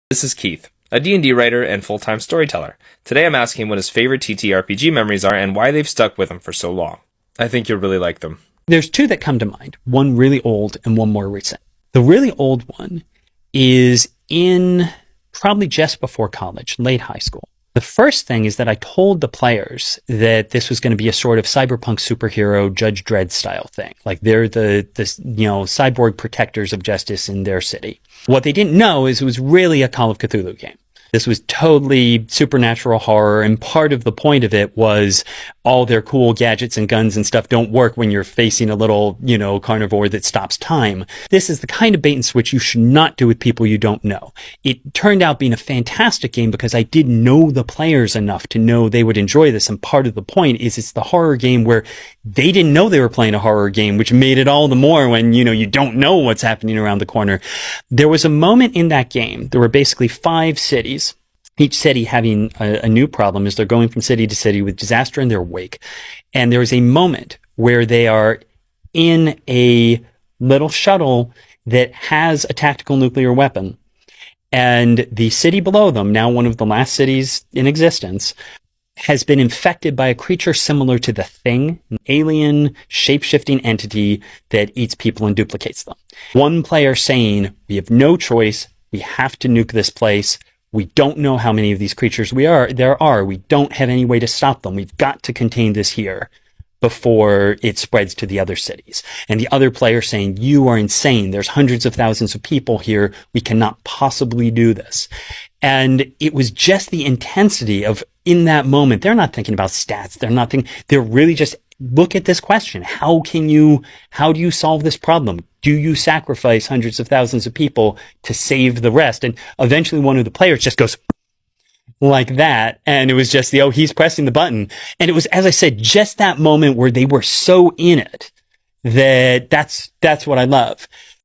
This is Keith, a D&D writer and full-time storyteller. Today I'm asking him what his favorite TTRPG memories are and why they've stuck with him for so long. I think you'll really like them. There's two that come to mind, one really old and one more recent. The really old one is in probably just before college, late high school. The first thing is that I told the players that this was going to be a sort of cyberpunk superhero Judge Dredd style thing. Like they're the cyborg protectors of justice in their city. What they didn't know is it was really a Call of Cthulhu game. This was totally supernatural horror, and part of the point of it was all their cool gadgets and guns and stuff don't work when you're facing a little, carnivore that stops time. This is the kind of bait and switch you should not do with people you don't know. It turned out being a fantastic game because I did know the players enough to know they would enjoy this, and part of the point is it's the horror game where they didn't know they were playing a horror game, which made it all the more when, you don't know what's happening around the corner. There was a moment in that game, there were basically 5 cities, each city having a new problem as they're going from city to city with disaster in their wake. And there is a moment where they are in a little shuttle that has a tactical nuclear weapon. And the city below them, now one of the last cities in existence, has been infected by a creature similar to the Thing, an alien shape-shifting entity that eats people and duplicates them. One player saying, we have no choice, we have to nuke this place. We don't know how many of these creatures there are. We don't have any way to stop them. We've got to contain this here before it spreads to the other cities. And the other player saying, you are insane. There's hundreds of thousands of people here. We cannot possibly do this. And it was just the intensity of, in that moment, they're not thinking about stats. They're really just, look at this question. How do you solve this problem? Do you sacrifice hundreds of thousands of people to save the rest? And eventually one of the players just goes like that. And it was just he's pressing the button. And it was, as I said, just that moment where they were so in it that's what I love.